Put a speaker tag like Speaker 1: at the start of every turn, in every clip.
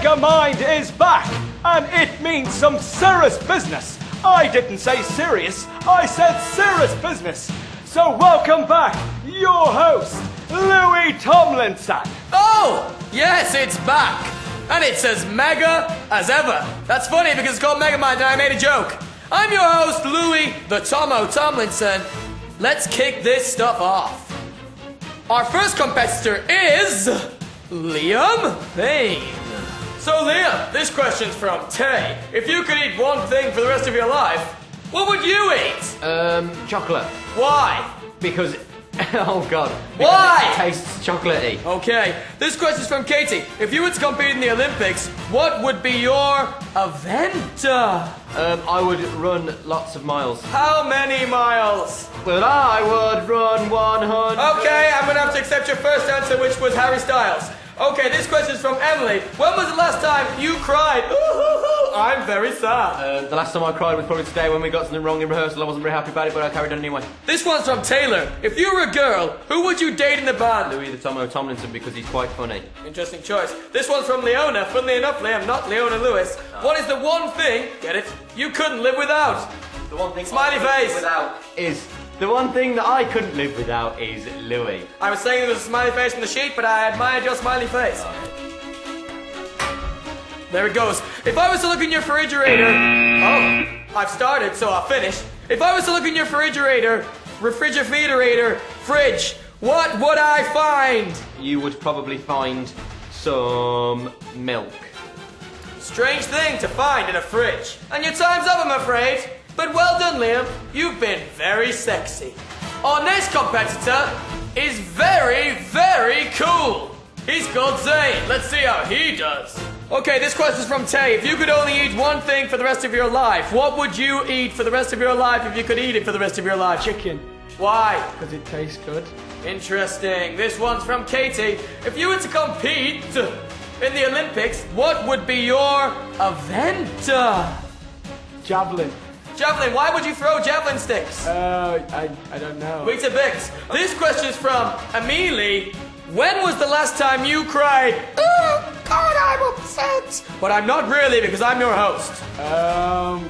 Speaker 1: MEGAMIND is back, and it means some serious business. I didn't say serious, I said serious business. So welcome back, your host, Louis Tomlinson.
Speaker 2: Oh, yes, it's back. And it's as mega as ever. That's funny because it's called MEGAMIND and I made a joke. I'm your host, Louis the Tomo Tomlinson. Let's kick this stuff off. Our first competitor is Liam Payne. So Liam, this question's from Tay. If you could eat one thing for the rest of your life, what would you eat?
Speaker 3: Chocolate.
Speaker 2: Why?
Speaker 3: Because, oh god.
Speaker 2: Why?
Speaker 3: It tastes chocolatey.
Speaker 2: Okay, this question's from Katie. If you were to compete in the Olympics, what would be your event?
Speaker 3: I would run lots of miles.
Speaker 2: How many miles?
Speaker 3: But I would run 100.
Speaker 2: Okay, I'm gonna have to accept your first answer, which was Harry Styles. Okay, this question's from Emily. When was the last time you cried? Ooh, I'm very sad.
Speaker 3: The last time I cried was probably today when we got something wrong in rehearsal. I wasn't very happy about it, but I carried on anyway.
Speaker 2: This one's from Taylor. If you were a girl, who would you date in the band?
Speaker 3: Louis the Tomo Tomlinson, because he's quite funny.
Speaker 2: Interesting choice. This one's from Leona. Funnily enough, Liam, not Leona Lewis. What is the one thing, get it, you couldn't live without?
Speaker 3: The one thing
Speaker 2: Smiley face.
Speaker 3: The one thing that I couldn't live without is Louis.
Speaker 2: I was saying there was a smiley face on the sheet, but I admired your smiley face. There it goes. If I was to look in your refrigerator... Oh, I've started, so I'll finish. If I was to look in your refrigerator, fridge, what would I find?
Speaker 3: You would probably find some milk.
Speaker 2: Strange thing to find in a fridge. And your time's up, I'm afraid. But well done, Liam. You've been very sexy. Our next competitor is very, very cool. He's called Zane. Let's see how he does. Okay, this question's from Tay. If you could only eat one thing for the rest of your life, what would you eat for the rest of your life if you could eat it for the rest of your life?
Speaker 1: Chicken,
Speaker 2: Why?
Speaker 1: because it tastes good.
Speaker 2: Interesting. This one's from Katie. If you were to compete in the Olympics, what would be your event?
Speaker 1: Javelin.
Speaker 2: Javelin, why would you throw javelin sticks?
Speaker 1: I don't know.
Speaker 2: Weetabix. This question's from Amelie. When was the last time you cried? Oh, God, I'm upset. But I'm not really because I'm your host.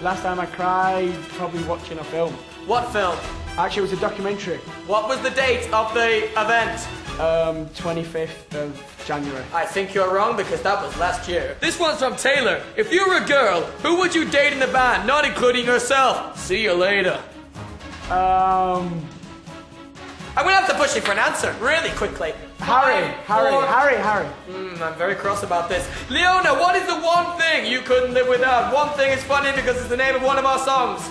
Speaker 1: Last time I cried, probably watching a film.
Speaker 2: What film?
Speaker 1: Actually, it was a documentary.
Speaker 2: What was the date of the event?
Speaker 1: 25th of January.
Speaker 2: I think you're wrong because that was last year. This one's from Taylor. If you were a girl, who would you date in the band, not including yourself? See you later.
Speaker 1: Um,
Speaker 2: I'm gonna have to push you for an answer really quickly.
Speaker 1: Harry.
Speaker 2: I'm very cross about this. Leona, what is the one thing you couldn't live without? One thing is funny because it's the name of one of our songs.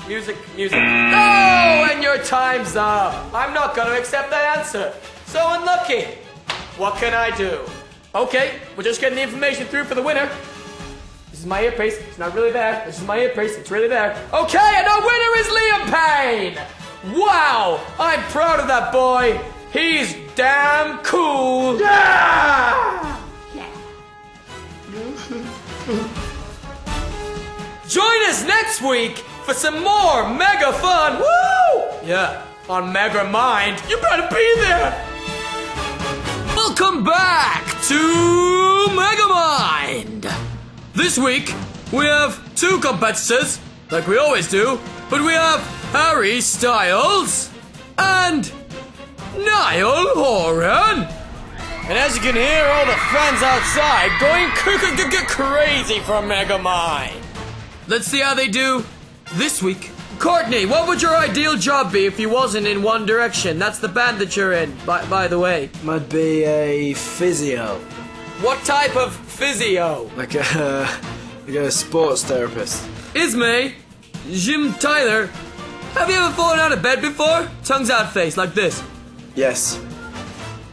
Speaker 2: Music. No, and your time's up. I'm not gonna accept that answer. So unlucky. What can I do? Okay, we're just getting the information through for the winner. This is my earpiece. It's not really there. This is my earpiece. It's really there. Okay, and our winner is Liam Payne. Wow, I'm proud of that boy. He's damn cool. Yeah! Join us next week for some more mega fun. Woo! Yeah, on MEGAMIND. You better be there. Welcome back to MEGAMIND. This week, we have two competitors, like we always do, but we have Harry Styles and Niall Horan. And as you can hear, all the fans outside going crazy for MEGAMIND. Let's see how they do this week. Courtney, what would your ideal job be if you wasn't in One Direction? That's the band that you're in, by the way.
Speaker 4: Might be a physio.
Speaker 2: What type of physio?
Speaker 4: Like a sports therapist.
Speaker 2: Ismay, Jim Tyler, have you ever fallen out of bed before? Tongues out face, like this.
Speaker 4: Yes.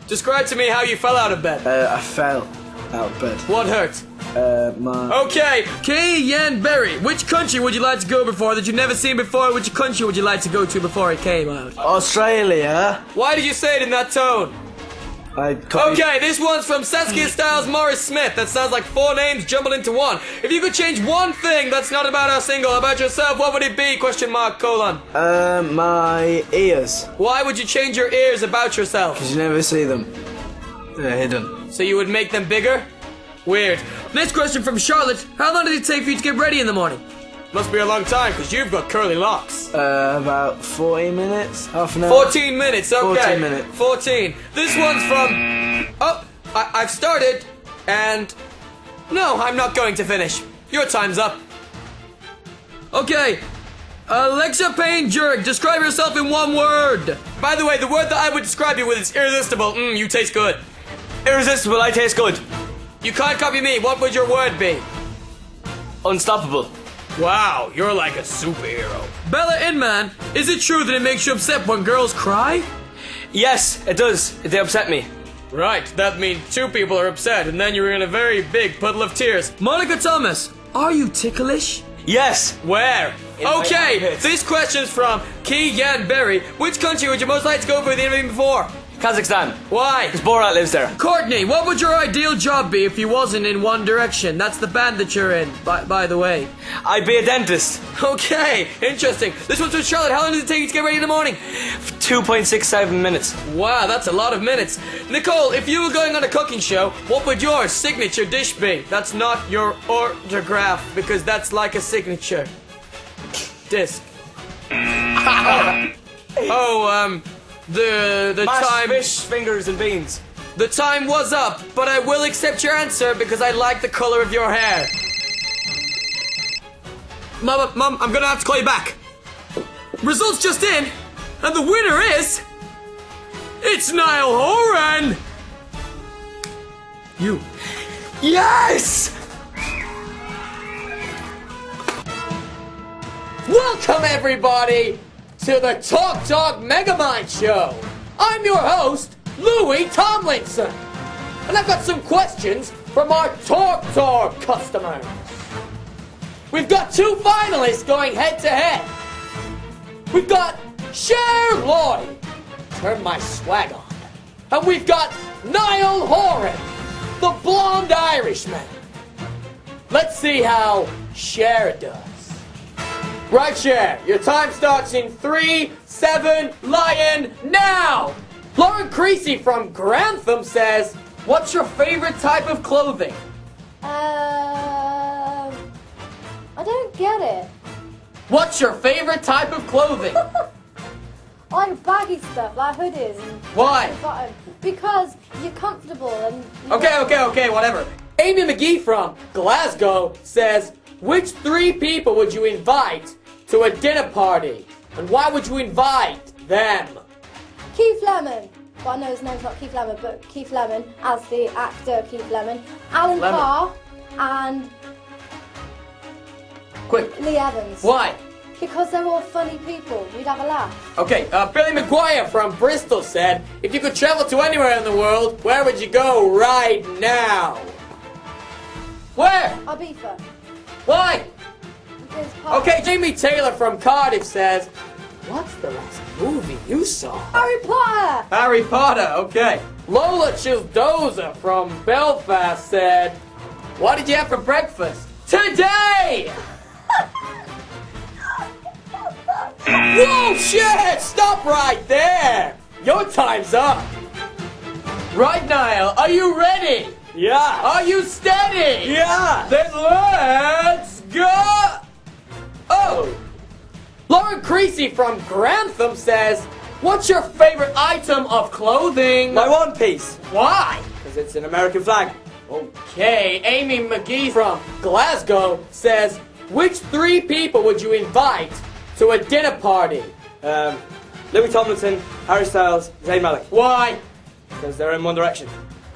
Speaker 2: Describe to me how you fell out of bed.
Speaker 4: I fell out of bed.
Speaker 2: What hurt? Okay, Kay Yan Berry, which country would you like to go before that you've never seen before? Which country would you like to go to before it came out?
Speaker 4: Australia.
Speaker 2: Why did you say it in that tone? Okay, this one's from Saskia Styles Morris Smith. That sounds like four names jumbled into one. If you could change one thing that's not about our single, about yourself, what would it be? ?
Speaker 4: My ears.
Speaker 2: Why would you change your ears about yourself?
Speaker 4: Because you never see them. They're hidden.
Speaker 2: So you would make them bigger? Weird. Next question from Charlotte. How long did it take for you to get ready in the morning? Must be a long time, because you've got curly locks.
Speaker 4: About 40 minutes? Half an hour?
Speaker 2: 14 minutes, okay.
Speaker 4: 14 minutes.
Speaker 2: 14. This one's from... Oh, I've started, and... No, I'm not going to finish. Your time's up. Okay. Alexa Payne Jurg, describe yourself in one word. By the way, the word that I would describe you with is irresistible. You taste good.
Speaker 1: Irresistible, I taste good.
Speaker 2: You can't copy me. What would your word be?
Speaker 1: Unstoppable.
Speaker 2: Wow, you're like a superhero. Bella Inman, is it true that it makes you upset when girls cry?
Speaker 1: Yes, it does. They upset me.
Speaker 2: Right, that means two people are upset and then you're in a very big puddle of tears. Monica Thomas, are you ticklish?
Speaker 1: Yes.
Speaker 2: Where?
Speaker 1: In my
Speaker 2: Okay,
Speaker 1: armpits.
Speaker 2: this question's from Keegan Berry. Which country would you most like to go for the interview before?
Speaker 1: Kazakhstan.
Speaker 2: Why?
Speaker 1: Because Borat lives there.
Speaker 2: Courtney, what would your ideal job be if you wasn't in One Direction? That's the band that you're in, by the way.
Speaker 1: I'd be a dentist.
Speaker 2: Okay, interesting. This one's from Charlotte. How long does it take you to get ready in the morning?
Speaker 1: 2.67 minutes.
Speaker 2: Wow, that's a lot of minutes. Nicole, if you were going on a cooking show, what would your signature dish be? That's not your autograph, because that's like a signature disc. The
Speaker 1: Mashed
Speaker 2: time...
Speaker 1: fish, fingers and beans.
Speaker 2: The time was up, but I will accept your answer because I like the color of your hair. Mom, I'm gonna have to call you back. Results just in, and the winner is... It's Niall Horan! You.
Speaker 1: Yes!
Speaker 2: Welcome, everybody, to the Talk Megamind Show. I'm your host, Louis Tomlinson, and I've got some questions from our Talk customers. We've got two finalists going head-to-head. We've got Cher Lloyd, turn my swag on, and we've got Niall Horan, the blonde Irishman. Let's see how Cher does. Right, Cher, your time starts in 3, 7, lion, now! Lauren Creasy from Grantham says, what's your favorite type of clothing?
Speaker 5: I don't get it.
Speaker 2: What's your favorite type of clothing?
Speaker 5: I like baggy stuff, like hoodies and
Speaker 2: Why?
Speaker 5: bottom, because you're comfortable and...
Speaker 2: Okay, whatever. Amy McGee from Glasgow says, which 3 people would you invite to a dinner party? And why would you invite them?
Speaker 5: Keith Lemon. Well, I know his name's not Keith Lemon, but Keith Lemon as the actor Keith Lemon. Alan
Speaker 2: Lemon.
Speaker 5: Carr and
Speaker 2: Quick.
Speaker 5: Lee Evans.
Speaker 2: Why?
Speaker 5: Because they're all funny people. We'd have a laugh.
Speaker 2: Okay, Billy McGuire from Bristol said, if you could travel to anywhere in the world, where would you go right now? Where?
Speaker 5: Ibiza.
Speaker 2: Why?
Speaker 5: Because part-
Speaker 2: Okay, Jamie Taylor from Cardiff says, what's the last movie you saw?
Speaker 5: Harry Potter.
Speaker 2: Harry Potter, okay. Lola Childoza from Belfast said, what did you have for breakfast? Today! Whoa, shit! Stop right there! Your time's up! Right, Niall, are you ready?
Speaker 1: Yeah.
Speaker 2: Are you steady?
Speaker 1: Yeah.
Speaker 2: Then let's go! Oh! Lauren Creasy from Grantham says, what's your favorite item of clothing?
Speaker 1: My one piece.
Speaker 2: Why?
Speaker 1: Because it's an American flag.
Speaker 2: Okay, Amy McGee from Glasgow says, which 3 people would you invite to a dinner party?
Speaker 1: Louis Tomlinson, Harry Styles, Zayn Malik.
Speaker 2: Why?
Speaker 1: Because they're in One Direction.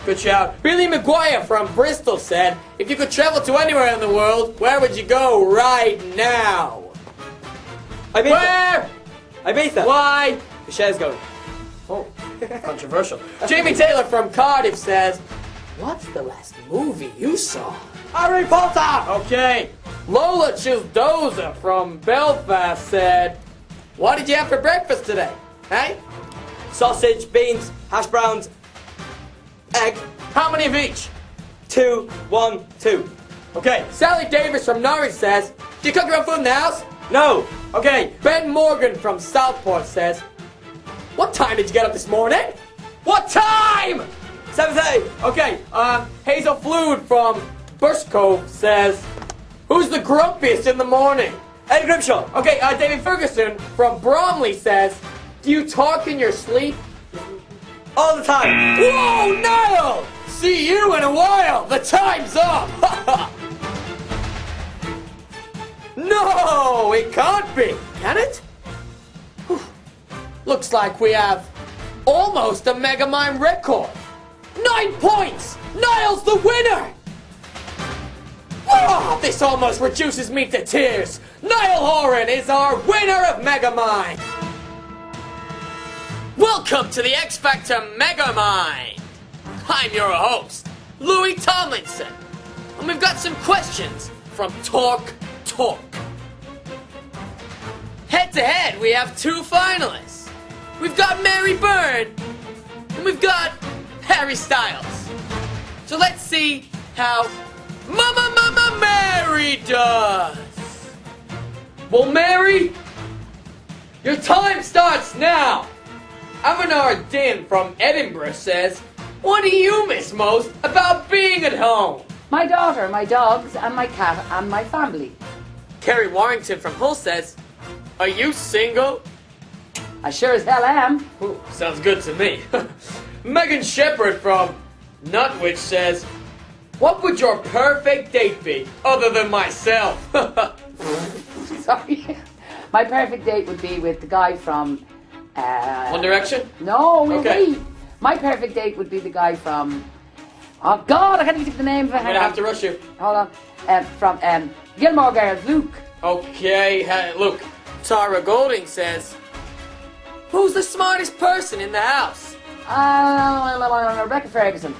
Speaker 2: Good shout. Billy McGuire from Bristol said, if you could travel to anywhere in the world, where would you go right now?
Speaker 1: Ibiza.
Speaker 2: Where?
Speaker 1: Ibiza.
Speaker 2: Why?
Speaker 1: The Cher's going.
Speaker 2: Oh, controversial. Jamie Taylor from Cardiff says, what's the last movie you saw?
Speaker 1: Harry Potter.
Speaker 2: Okay. Lola Childoza from Belfast said, what did you have for breakfast today? Hey?
Speaker 1: Sausage, beans, hash browns, egg.
Speaker 2: How many of each?
Speaker 1: 2, 1, 2.
Speaker 2: Okay. Sally Davis from Norwich says, do you cook your own food in the house?
Speaker 1: No.
Speaker 2: Okay. Ben Morgan from Southport says, what time did you get up this morning? What time? 7:30. Okay, Hazel Flood from Bush Cove says, who's the grumpiest in the morning?
Speaker 3: Eddie Grimshaw.
Speaker 2: Okay, David Ferguson from Bromley says, do you talk in your sleep?
Speaker 3: All the time.
Speaker 2: Whoa, Niall! See you in a while. The time's up. No, it can't be, can it? Whew. Looks like we have almost a Megamind record. 9 points! Niall's the winner! Oh, this almost reduces me to tears. Niall Horan is our winner of Megamind. Welcome to the X Factor Megamind. I'm your host, Louis Tomlinson, and we've got some questions from Talk. Head to head, we have 2 finalists. We've got Mary Byrne, and we've got Harry Styles. So let's see how Mama Mary does. Well, Mary, your time starts now. Amanar Din from Edinburgh says, what do you miss most about being at home?
Speaker 6: My daughter, my dogs, and my cat, and my family.
Speaker 2: Kerry Warrington from Hull says, are you single?
Speaker 6: I sure as hell am.
Speaker 2: Ooh, sounds good to me. Megan Shepherd from Nutwich says, what would your perfect date be, other than myself?
Speaker 6: Sorry. My perfect date would be with the guy from...
Speaker 2: One Direction?
Speaker 6: No,
Speaker 2: Okay.
Speaker 6: wait. My perfect date would be the guy from... Oh, God, I can't even think of the name of it.
Speaker 2: I'm gonna have to rush you.
Speaker 6: Hold on. From Gilmore Girls, Luke.
Speaker 2: Okay, look. Tara Golding says, who's the smartest person in the house?
Speaker 6: Rebecca Ferguson.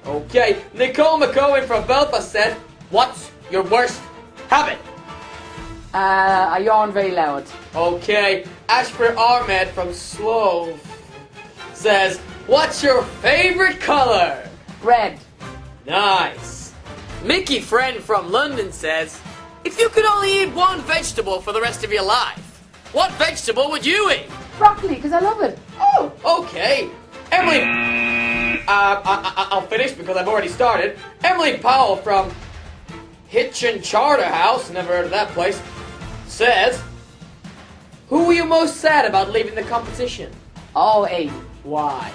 Speaker 2: Okay, Nicole McCowan from Belfast said, what's your worst habit?
Speaker 6: I yawn very loud.
Speaker 2: Okay, Ashford Ahmed from Slough says, what's your favorite color?
Speaker 6: Red.
Speaker 2: Nice. Mickey Friend from London says, if you could only eat one vegetable for the rest of your life, what vegetable would you eat?
Speaker 6: Broccoli, because I love it.
Speaker 2: Oh, okay. Emily, I'll finish because I've already started. Emily Powell from Hitchin Charterhouse, never heard of that place, says, who were you most sad about leaving the competition?
Speaker 6: Oh, Aiden.
Speaker 2: Why?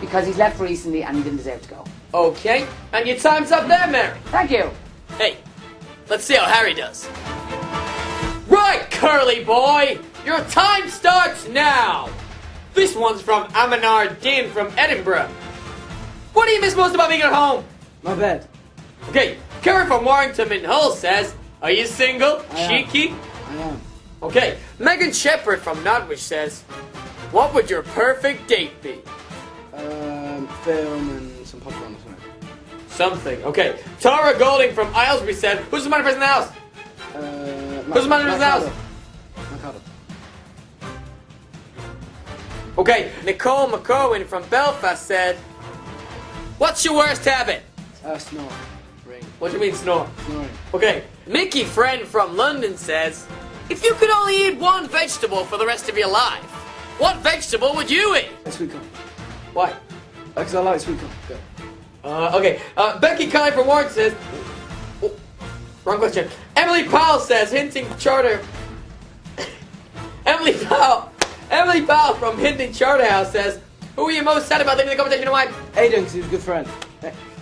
Speaker 6: Because he's left recently and he didn't deserve to go.
Speaker 2: Okay, and your time's up there, Mary.
Speaker 6: Thank you.
Speaker 2: Hey, let's see how Harry does. Right, curly boy, your time starts now. This one's from Amanar Din from Edinburgh. What do you miss most about being at home?
Speaker 4: My bed.
Speaker 2: Okay, Kerry from Warrington in Hull says, are you single?
Speaker 4: I am.
Speaker 2: Cheeky?
Speaker 4: I am.
Speaker 2: Okay, Megan Shepherd from Notwich says, what would your perfect date be?
Speaker 4: Film and some popcorn or something.
Speaker 2: Something. Okay, Tara Golding from Islesbury said, who's the smartest person in the house? Who's the smartest person in the house?
Speaker 4: Mikado.
Speaker 2: Okay, Nicole McCowan from Belfast said, what's your worst habit?
Speaker 4: Snore. Ring.
Speaker 2: What do you mean snore?
Speaker 4: Snoring.
Speaker 2: Okay, Mickey Friend from London says, if you could only eat one vegetable for the rest of your life, what vegetable would you eat?
Speaker 4: Sweet corn.
Speaker 2: Why?
Speaker 4: Because I like sweet corn. Go.
Speaker 2: Okay, Becky Kine from Warrington says, oh, wrong question. Emily Powell says, Hinton Charter. Emily Powell from Hinton Charterhouse says, who are you most sad about leaving the competition and why?
Speaker 4: Aiden, because he's a good friend.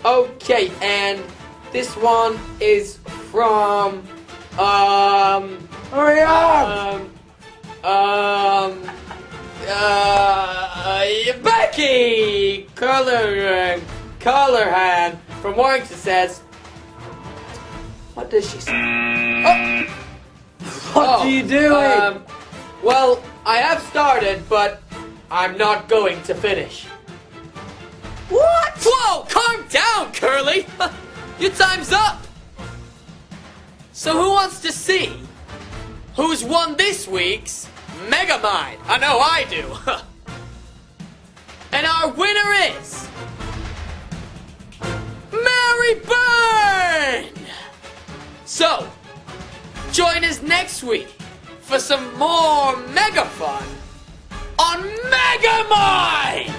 Speaker 2: Okay, and this one is from,
Speaker 4: Hurry up!
Speaker 2: Becky Collarhan from Warrington says, what does she say? Oh!
Speaker 4: What are you doing?
Speaker 2: Well, I have started, but I'm not going to finish. What? Whoa, calm down, Curly. Your time's up. So who wants to see who's won this week's Megamind? I know I do. And our winner is Mary Byrne. So, join us next week for some more mega fun on Megamind!